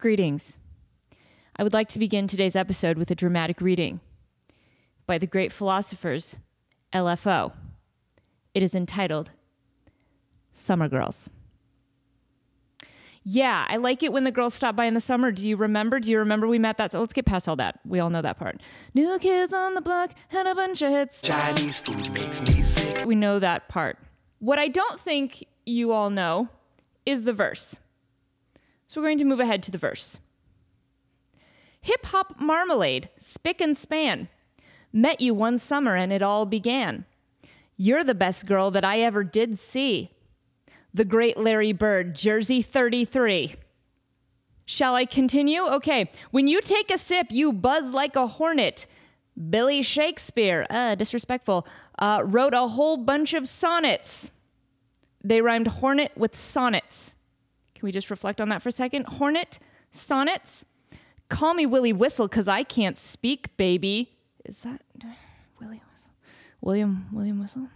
Greetings. I would like to begin today's episode with a dramatic reading by the great philosophers LFO. It is entitled Summer Girls. Yeah, I like it when the girls stop by in the summer. Do you remember we met that? So let's get past all that. We all know that part. New kids on the block had a bunch of hits. Chinese food makes me sick. We know that part. What I don't think you all know is the verse. So we're going to move ahead to the verse. Hip-hop marmalade, spick and span. Met you one summer and it all began. You're the best girl that I ever did see. The great Larry Bird, Jersey 33. Shall I continue? Okay. When you take a sip, you buzz like a hornet. Billy Shakespeare, disrespectful, wrote a whole bunch of sonnets. They rhymed hornet with sonnets. Can we just reflect on that for a second? Hornet, sonnets. Call me Willie Whistle, because I can't speak, baby. Is that Willie Whistle? William Whistle?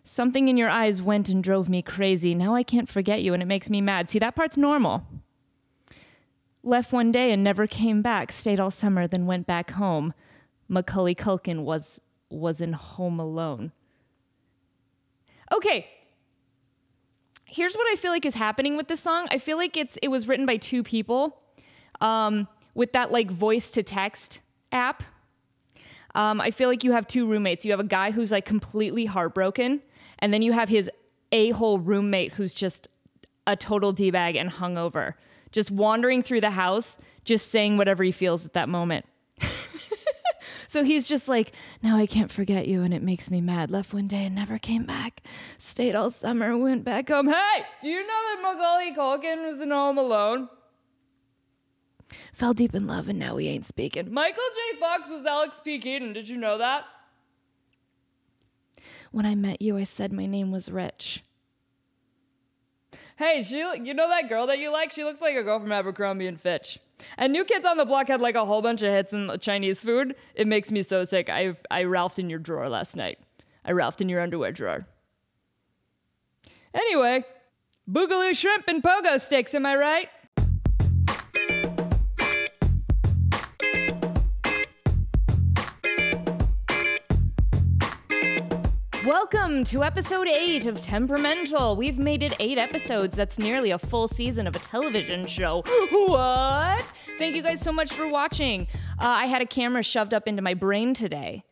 Something in your eyes went and drove me crazy. Now I can't forget you, and it makes me mad. See, that part's normal. Left one day and never came back. Stayed all summer, then went back home. Macaulay Culkin was in Home Alone. Okay. Here's what I feel like is happening with this song. I feel like it was written by two people with that like voice to text app. I feel like you have two roommates. You have a guy who's like completely heartbroken, and then you have his a-hole roommate who's just a total D-bag and hungover, just wandering through the house, just saying whatever he feels at that moment. So he's just like, now I can't forget you and it makes me mad. Left one day and never came back. Stayed all summer, went back home. Hey, do you know that Macaulay Culkin was in Home Alone? Fell deep in love and now we ain't speaking. Michael J. Fox was Alex P. Keaton. Did you know that? When I met you, I said my name was Rich. Hey, you know that girl that you like? She looks like a girl from Abercrombie and Fitch. And New Kids on the Block had like a whole bunch of hits in Chinese food. It makes me so sick. I Ralphed in your drawer last night. I Ralphed in your underwear drawer. Anyway, Boogaloo shrimp and pogo sticks, am I right? Welcome to episode 8 of Temperamental. We've made it 8 episodes. That's nearly a full season of a television show. What? Thank you guys so much for watching. I had a camera shoved up into my brain today.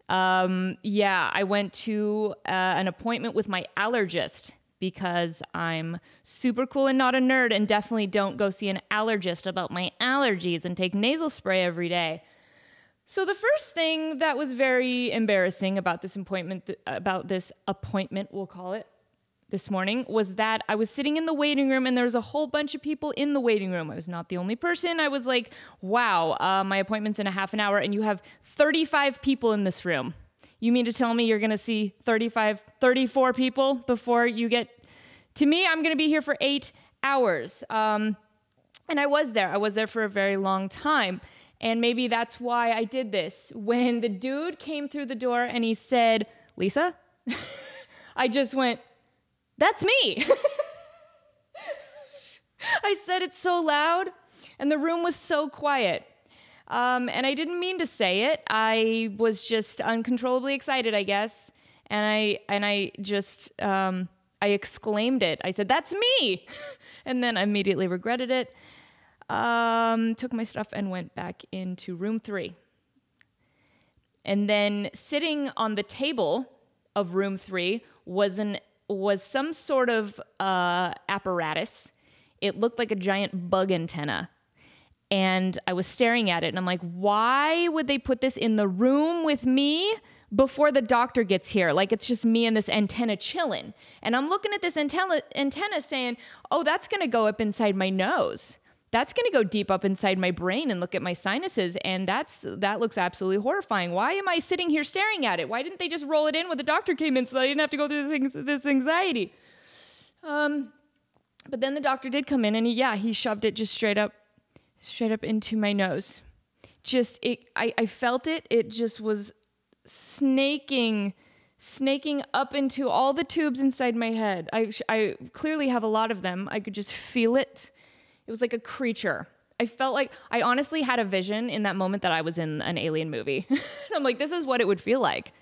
I went to an appointment with my allergist because I'm super cool and not a nerd, and definitely don't go see an allergist about my allergies and take nasal spray every day. So the first thing that was very embarrassing about this appointment, we'll call it, this morning, was that I was sitting in the waiting room and there was a whole bunch of people in the waiting room. I was not the only person. I was like, wow, my appointment's in a half an hour and you have 35 people in this room. You mean to tell me you're going to see 34 people before you get to me? I'm going to be here for 8 hours. And I was there. I was there for a very long time. And maybe that's why I did this. When the dude came through the door and he said, Lisa, I just went, that's me. I said it so loud and the room was so quiet. And I didn't mean to say it. I was just uncontrollably excited, I guess. And I exclaimed it. I said, that's me. And then I immediately regretted it. Took my stuff and went back into room 3. And then sitting on the table of room 3 was some sort of apparatus. It looked like a giant bug antenna. And I was staring at it and I'm like, why would they put this in the room with me before the doctor gets here? Like, it's just me and this antenna chilling. And I'm looking at this antenna saying, oh, that's going to go up inside my nose. That's going to go deep up inside my brain and look at my sinuses, and that looks absolutely horrifying. Why am I sitting here staring at it? Why didn't they just roll it in when the doctor came in so that I didn't have to go through this anxiety? But then the doctor did come in, and he shoved it just straight up into my nose. I felt it. It just was snaking up into all the tubes inside my head. I clearly have a lot of them. I could just feel it It was like a creature. I felt like I honestly had a vision in that moment that I was in an alien movie. I'm like, this is what it would feel like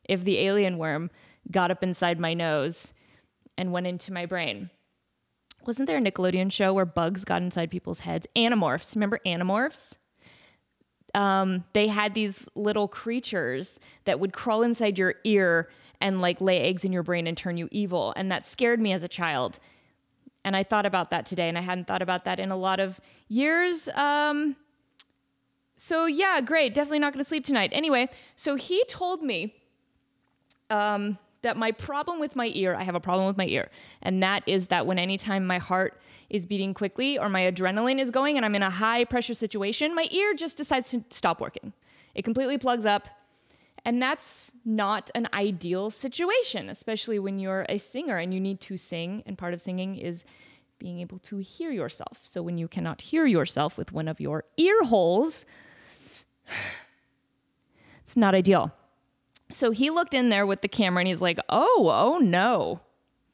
if the alien worm got up inside my nose and went into my brain. Wasn't there a Nickelodeon show where bugs got inside people's heads? Animorphs. Remember Animorphs? They had these little creatures that would crawl inside your ear and like lay eggs in your brain and turn you evil. And that scared me as a child. And I thought about that today, and I hadn't thought about that in a lot of years. So yeah, great. Definitely not going to sleep tonight. Anyway, so he told me that my problem with my ear, I have a problem with my ear. And that is that when anytime my heart is beating quickly or my adrenaline is going and I'm in a high pressure situation, my ear just decides to stop working. It completely plugs up. And that's not an ideal situation, especially when you're a singer and you need to sing. And part of singing is being able to hear yourself. So when you cannot hear yourself with one of your ear holes, it's not ideal. So he looked in there with the camera and he's like, oh no.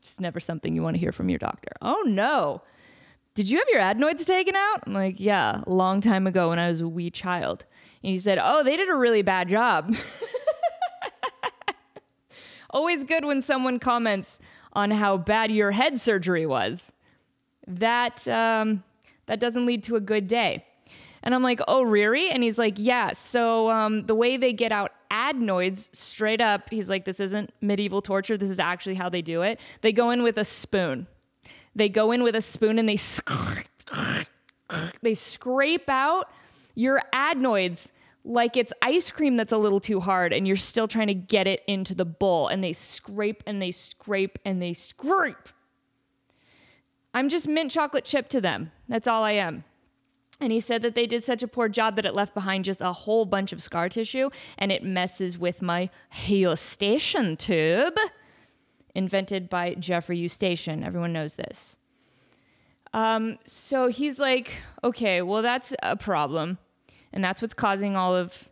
It's never something you want to hear from your doctor. Oh no. Did you have your adenoids taken out? I'm like, yeah, a long time ago when I was a wee child. And he said, oh, they did a really bad job. Always good when someone comments on how bad your head surgery was. That doesn't lead to a good day. And I'm like, oh, really? And he's like, yeah. So the way they get out adenoids straight up, he's like, this isn't medieval torture. This is actually how they do it. They go in with a spoon. They go in with a spoon and they scrape out your adenoids like it's ice cream that's a little too hard and you're still trying to get it into the bowl. And they scrape and they scrape and they scrape. I'm just mint chocolate chip to them. That's all I am. And he said that they did such a poor job that it left behind just a whole bunch of scar tissue and it messes with my Eustachian tube, invented by Jeffrey Eustachian. Everyone knows this. So he's like, okay, well, that's a problem. And that's what's causing all of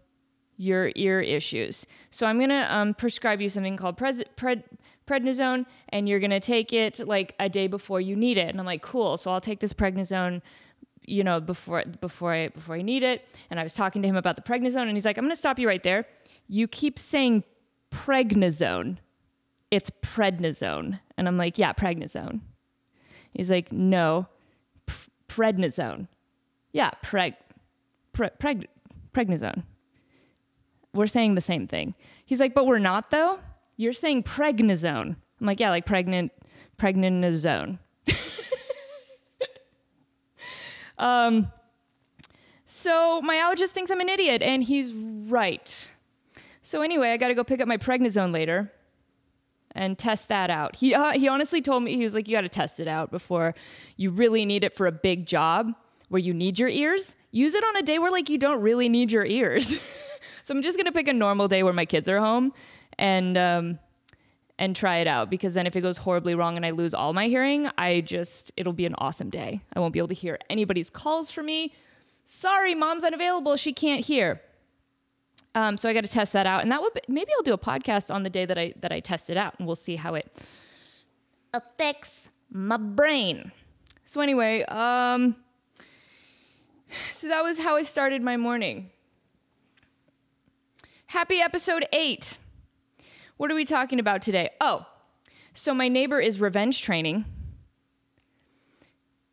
your ear issues. So I'm going to prescribe you something called prednisone, and you're going to take it like a day before you need it. And I'm like, cool. So I'll take this prednisone, you know, before I need it. And I was talking to him about the prednisone, and he's like, I'm going to stop you right there. You keep saying prednisone. It's prednisone. And I'm like, yeah, prednisone. He's like, no, prednisone. Yeah, prednisone. We're saying the same thing. He's like, but we're not though. You're saying prednisone. I'm like, yeah, like pregnantisone. So my allergist thinks I'm an idiot, and he's right. So anyway, I got to go pick up my prednisone later and test that out. He honestly told me, he was like, you got to test it out before you really need it for a big job where you need your ears. Use it on a day where like you don't really need your ears. So I'm just going to pick a normal day where my kids are home and try it out, because then if it goes horribly wrong and I lose all my hearing, it'll be an awesome day. I won't be able to hear anybody's calls for me. Sorry, mom's unavailable. She can't hear. So I got to test that out, and maybe I'll do a podcast on the day that I test it out, and we'll see how it affects my brain. So anyway, so that was how I started my morning. Happy episode 8. What are we talking about today? Oh, so my neighbor is revenge training.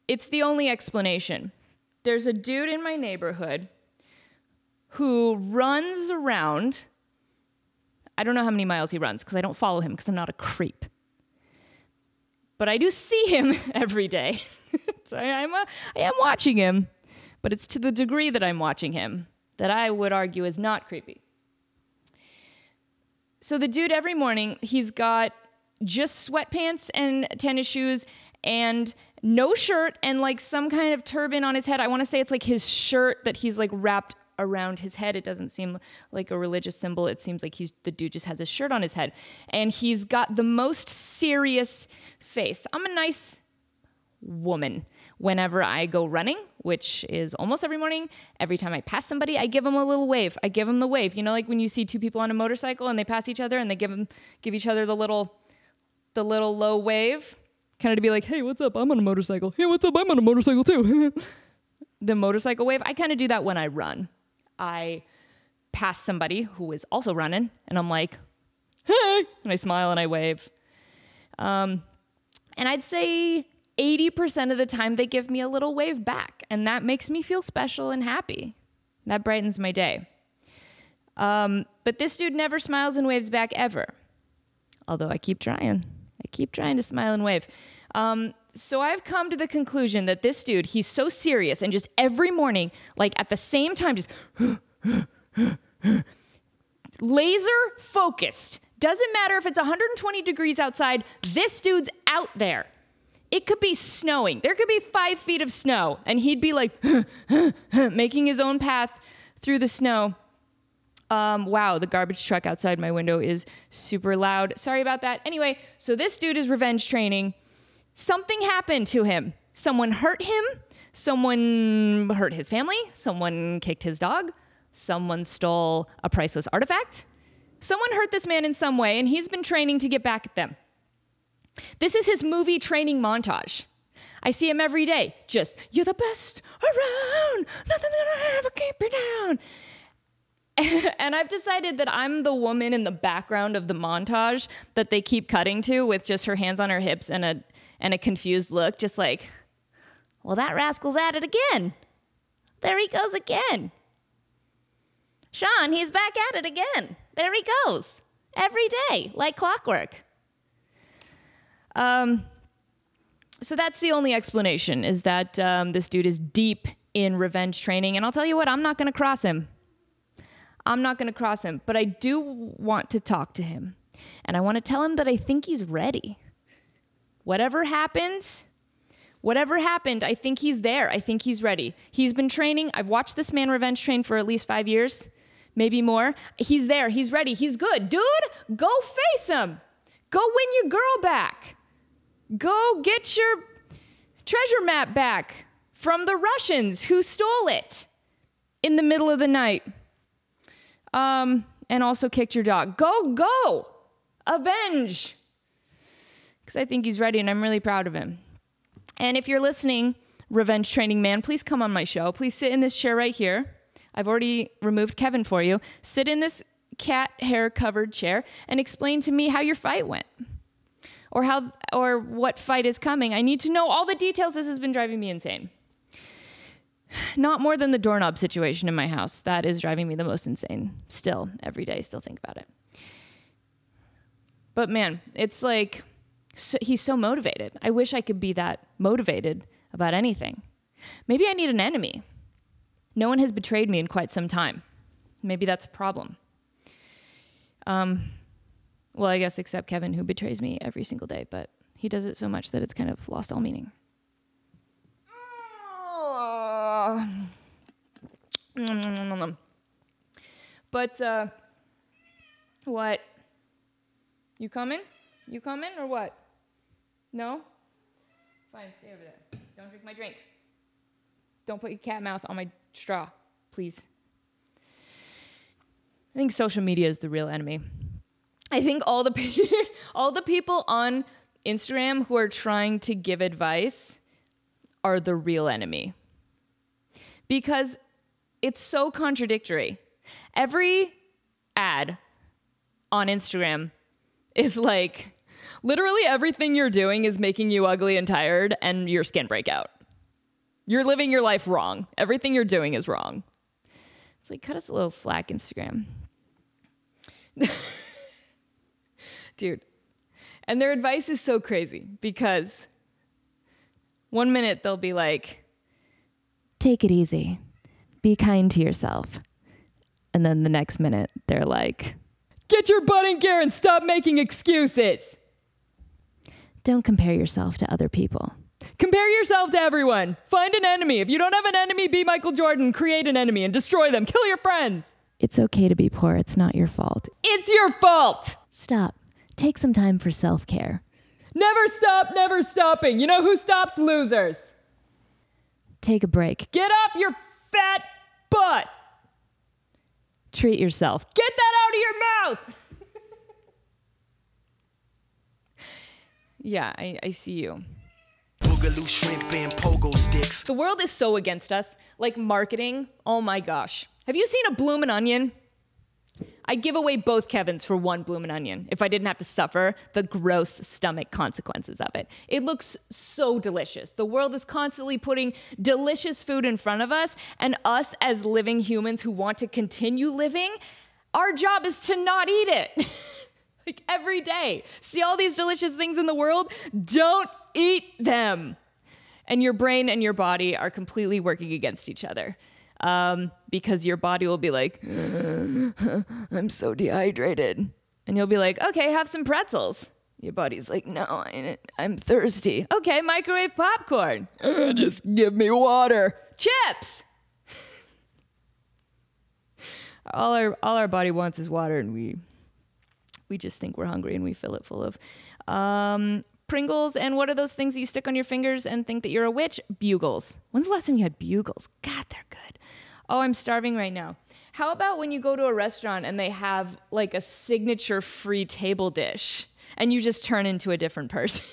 It's the only explanation. There's a dude in my neighborhood who runs around. I don't know how many miles he runs because I don't follow him because I'm not a creep. But I do see him every day. So I am watching him, but it's to the degree that I'm watching him that I would argue is not creepy. So the dude every morning, he's got just sweatpants and tennis shoes and no shirt and like some kind of turban on his head. I want to say it's like his shirt that he's like wrapped around his head. It doesn't seem like a religious symbol. It seems like the dude just has a shirt on his head. And he's got the most serious face. I'm a nice woman. Whenever I go running, which is almost every morning, every time I pass somebody, I give them a little wave. I give them the wave. You know, like when you see two people on a motorcycle and they pass each other and they give each other the little low wave. Kind of to be like, hey, what's up? I'm on a motorcycle. Hey, what's up? I'm on a motorcycle too. The motorcycle wave, I kind of do that when I run. I pass somebody who is also running, and I'm like, hey, and I smile and I wave. And I'd say 80% of the time they give me a little wave back, and that makes me feel special and happy. That brightens my day. But this dude never smiles and waves back ever. Although I keep trying. I keep trying to smile and wave. So I've come to the conclusion that this dude, he's so serious, and just every morning, like at the same time, just laser focused. Doesn't matter if it's 120 degrees outside, this dude's out there. It could be snowing. There could be 5 feet of snow, and he'd be like making his own path through the snow. Wow, the garbage truck outside my window is super loud. Sorry about that. Anyway, so this dude is revenge training. Something happened to him. Someone hurt him. Someone hurt his family. Someone kicked his dog. Someone stole a priceless artifact. Someone hurt this man in some way, and he's been training to get back at them. This is his movie training montage. I see him every day. Just, you're the best around. Nothing's gonna ever keep you down. And I've decided that I'm the woman in the background of the montage that they keep cutting to with just her hands on her hips and a confused look, just like, well, that rascal's at it again. There he goes again. Sean, he's back at it again. There he goes. Every day, like clockwork. So that's the only explanation, is that this dude is deep in revenge training. And I'll tell you what, I'm not going to cross him. I'm not going to cross him, but I do want to talk to him. And I want to tell him that I think he's ready. Whatever happened, I think he's there. I think he's ready. He's been training. I've watched this man revenge train for at least 5 years, maybe more. He's there. He's ready. He's good. Dude, go face him. Go win your girl back. Go get your treasure map back from the Russians who stole it in the middle of the night. And also kicked your dog. Go! Avenge! Because I think he's ready, and I'm really proud of him. And if you're listening, revenge training man, please come on my show. Please sit in this chair right here. I've already removed Kevin for you. Sit in this cat hair covered chair and explain to me how your fight went. Or what fight is coming. I need to know all the details. This has been driving me insane. Not more than the doorknob situation in my house. That is driving me the most insane. Still, every day, still think about it. But man, it's like, he's so motivated. I wish I could be that motivated about anything. Maybe I need an enemy. No one has betrayed me in quite some time. Maybe that's a problem. Well, I guess except Kevin, who betrays me every single day, but he does it so much that it's kind of lost all meaning. But, what? You coming? You coming or what? No? Fine, stay over there. Don't drink my drink. Don't put your cat mouth on my straw, please. I think social media is the real enemy. I think all the people on Instagram who are trying to give advice are the real enemy. Because it's so contradictory. Every ad on Instagram is like, literally everything you're doing is making you ugly and tired and your skin break out. You're living your life wrong. Everything you're doing is wrong. It's like, cut us a little slack, Instagram. Dude. And their advice is so crazy because 1 minute they'll be like, take it easy. Be kind to yourself. And then the next minute they're like, get your butt in gear and stop making excuses. Don't compare yourself to other people. Compare yourself to everyone. Find an enemy. If you don't have an enemy, be Michael Jordan. Create an enemy and destroy them. Kill your friends. It's okay to be poor. It's not your fault. It's your fault. Stop. Take some time for self-care. Never stop, never stopping. You know who stops? Losers. Take a break. Get off your fat butt. Treat yourself. Get that out of your mouth. Yeah, I see you. Boogaloo shrimp and pogo sticks. The world is so against us. Like marketing, oh my gosh. Have you seen a bloomin' onion? I'd give away both Kevins for one bloomin' onion if I didn't have to suffer the gross stomach consequences of it. It looks so delicious. The world is constantly putting delicious food in front of us, and us as living humans who want to continue living, our job is to not eat it. Like every day. See all these delicious things in the world? Don't eat them. And your brain and your body are completely working against each other. Because your body will be like, I'm so dehydrated. And you'll be like, okay, have some pretzels. Your body's like, no, I'm thirsty. Okay, microwave popcorn. Just give me water. Chips. All our body wants is water, and we just think we're hungry and we fill it full of Pringles. And what are those things that you stick on your fingers and think that you're a witch? Bugles. When's the last time you had Bugles? God, they're good. Oh, I'm starving right now. How about when you go to a restaurant and they have like a signature free table dish and you just turn into a different person?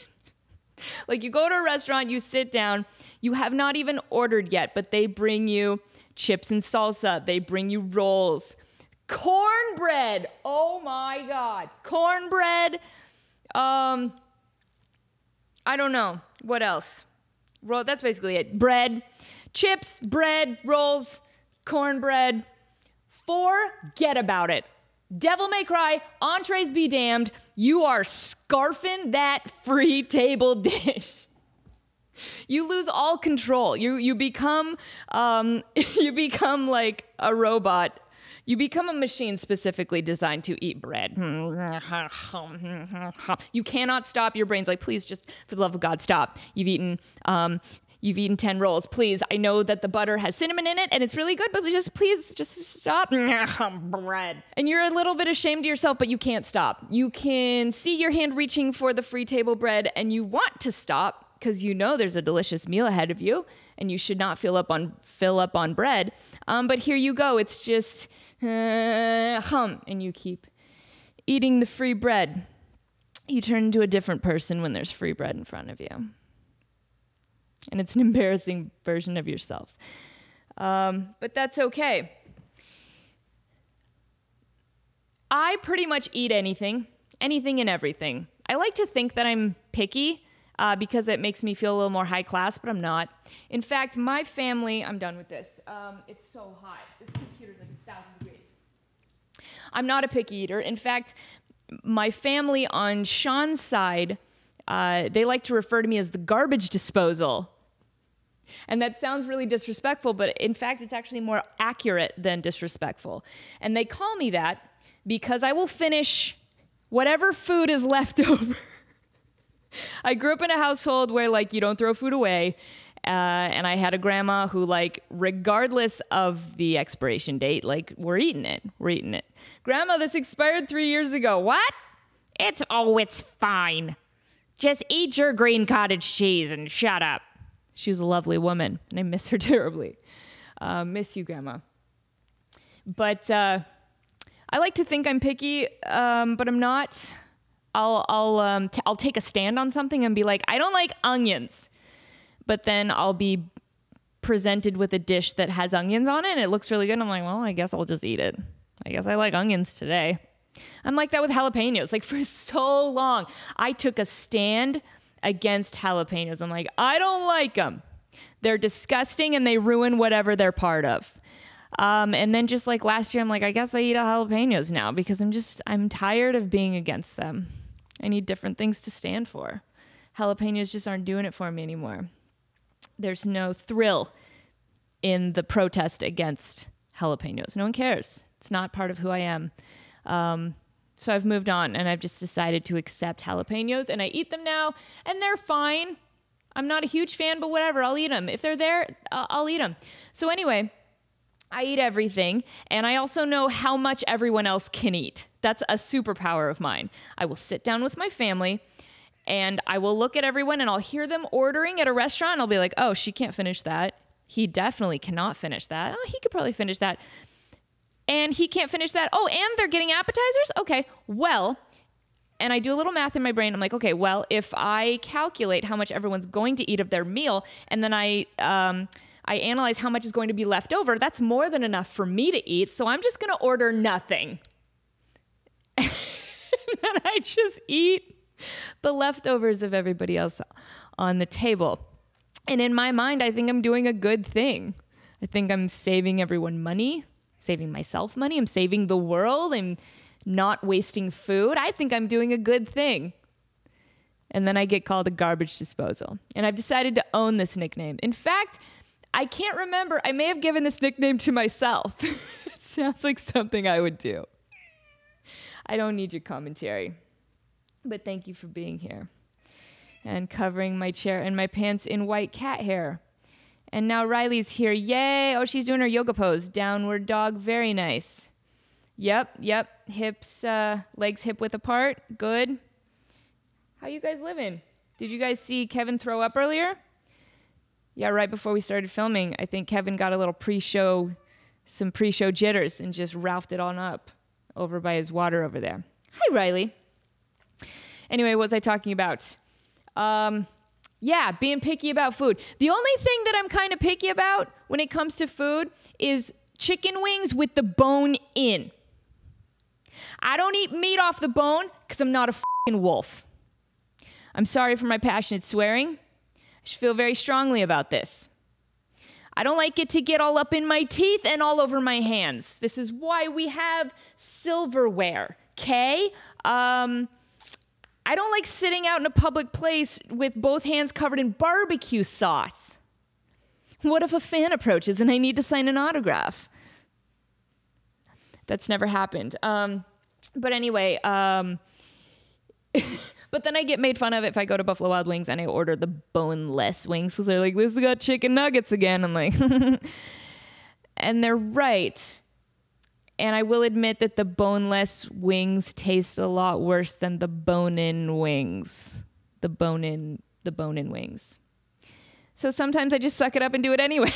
Like you go to a restaurant, you sit down, you have not even ordered yet, but they bring you chips and salsa. They bring you rolls. Cornbread. Oh my God. Cornbread. I don't know. What else? That's basically it. Bread, chips, bread, rolls, cornbread. Forget about it. Devil may cry, entrees be damned. You are scarfing that free table dish. You lose all control. You become you become like a robot. You become a machine specifically designed to eat bread. You cannot stop. Your brain's like, please, just for the love of God, stop. You've eaten 10 rolls. Please, I know that the butter has cinnamon in it and it's really good, but please, just stop. Bread. And you're a little bit ashamed of yourself, but you can't stop. You can see your hand reaching for the free table bread and you want to stop because you know there's a delicious meal ahead of you and you should not fill up on bread. But here you go. It's just and you keep eating the free bread. You turn into a different person when there's free bread in front of you. And it's an embarrassing version of yourself. But that's okay. I pretty much eat anything and everything. I like to think that I'm picky because it makes me feel a little more high class, but I'm not. In fact, my family, I'm done with this. It's so hot. This computer's like 1,000 degrees. I'm not a picky eater. In fact, my family on Sean's side, they like to refer to me as the garbage disposal. And that sounds really disrespectful, but in fact, it's actually more accurate than disrespectful. And they call me that because I will finish whatever food is left over. I grew up in a household where, like, you don't throw food away. And I had a grandma who, like, regardless of the expiration date, like, we're eating it. Grandma, this expired 3 years ago. What? It's fine. Just eat your green cottage cheese and shut up. She was a lovely woman, and I miss her terribly. Miss you, Grandma. But I like to think I'm picky, but I'm not. I'll take a stand on something and be like, I don't like onions. But then I'll be presented with a dish that has onions on it, and it looks really good. And I'm like, well, I guess I'll just eat it. I guess I like onions today. I'm like that with jalapenos. Like, for so long, I took a stand against jalapenos. I'm like, I don't like them. They're disgusting, and they ruin whatever they're part of. And then just like last year, I'm like, I guess I eat jalapenos now because I'm tired of being against them. I need different things to stand for. Jalapenos just aren't doing it for me anymore. There's no thrill in the protest against jalapenos. No one cares. It's not part of who I am. So I've moved on, and I've just decided to accept jalapenos, and I eat them now, and they're fine. I'm not a huge fan, but whatever. I'll eat them. If they're there, I'll eat them. So anyway, I eat everything, and I also know how much everyone else can eat. That's a superpower of mine. I will sit down with my family, and I will look at everyone, and I'll hear them ordering at a restaurant, and I'll be like, oh, she can't finish that. He definitely cannot finish that. Oh, he could probably finish that. And he can't finish that. Oh, and they're getting appetizers? Okay, well, and I do a little math in my brain. I'm like, okay, well, if I calculate how much everyone's going to eat of their meal, and then I analyze how much is going to be left over, that's more than enough for me to eat. So I'm just going to order nothing. And then I just eat the leftovers of everybody else on the table. And in my mind, I think I'm doing a good thing. I think I'm saving everyone money, saving myself money. I'm saving the world. I'm not wasting food. I think I'm doing a good thing. And then I get called a garbage disposal. And I've decided to own this nickname. In fact, I can't remember. I may have given this nickname to myself. It sounds like something I would do. I don't need your commentary. But thank you for being here and covering my chair and my pants in white cat hair. And now Riley's here. Yay. Oh, she's doing her yoga pose. Downward dog. Very nice. Yep. Hips, legs hip width apart. Good. How you guys living? Did you guys see Kevin throw up earlier? Yeah, right before we started filming, I think Kevin got a little some pre-show jitters and just ralphed it on up over by his water over there. Hi, Riley. Anyway, what was I talking about? Yeah, being picky about food. The only thing that I'm kind of picky about when it comes to food is chicken wings with the bone in. I don't eat meat off the bone because I'm not a fucking wolf. I'm sorry for my passionate swearing. I should feel very strongly about this. I don't like it to get all up in my teeth and all over my hands. This is why we have silverware, okay? I don't like sitting out in a public place with both hands covered in barbecue sauce. What if a fan approaches and I need to sign an autograph? That's never happened. But anyway, but then I get made fun of if I go to Buffalo Wild Wings and I order the boneless wings because they're like, this has got chicken nuggets again. I'm like, and they're right. And I will admit that the boneless wings taste a lot worse than the bone-in wings. The bone-in wings. So sometimes I just suck it up and do it anyway.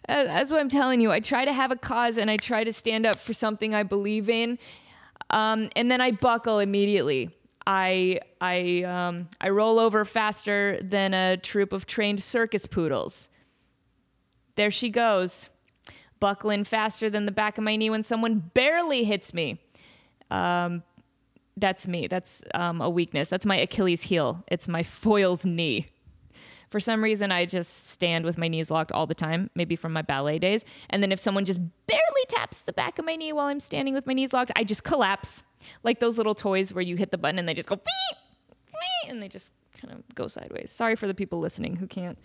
That's what I'm telling you. I try to have a cause and I try to stand up for something I believe in. And then I buckle immediately. I roll over faster than a troop of trained circus poodles. There she goes. Buckling faster than the back of my knee when someone barely hits me. That's me. That's a weakness. That's my Achilles heel. It's my foil's knee. For some reason, I just stand with my knees locked all the time, maybe from my ballet days. And then if someone just barely taps the back of my knee while I'm standing with my knees locked, I just collapse. Like those little toys where you hit the button and they just go, and they just kind of go sideways. Sorry for the people listening who can't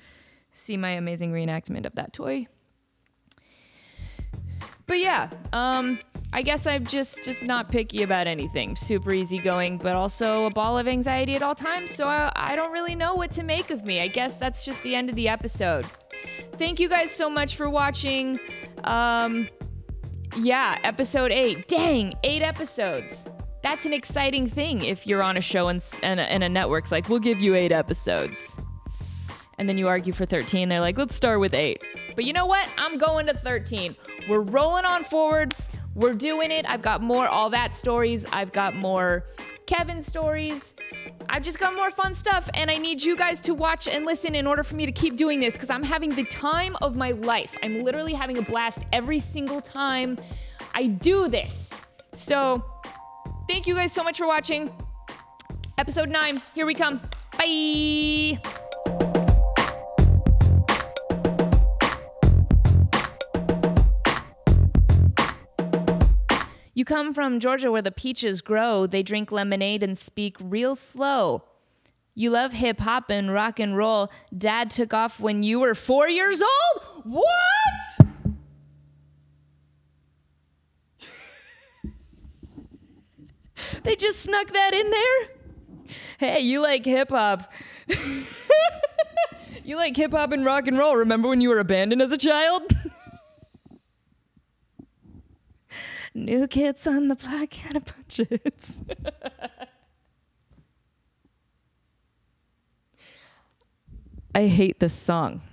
see my amazing reenactment of that toy. But yeah, I guess I'm just not picky about anything. Super easygoing, but also a ball of anxiety at all times, so I don't really know what to make of me. I guess that's just the end of the episode. Thank you guys so much for watching. Yeah, episode 8. Dang, 8 episodes. That's an exciting thing if you're on a show and a network's like, we'll give you 8 episodes. And then you argue for 13. They're like, let's start with 8. But you know what? I'm going to 13. We're rolling on forward. We're doing it. I've got more All That stories. I've got more Kevin stories. I've just got more fun stuff. And I need you guys to watch and listen in order for me to keep doing this because I'm having the time of my life. I'm literally having a blast every single time I do this. So thank you guys so much for watching. Episode 9. Here we come. Bye. You come from Georgia where the peaches grow. They drink lemonade and speak real slow. You love hip hop and rock and roll. Dad took off when you were 4 years old? What? They just snuck that in there? Hey, you like hip hop. You like hip hop and rock and roll. Remember when you were abandoned as a child? New Kids on the Block and a bunch of hits. I hate this song.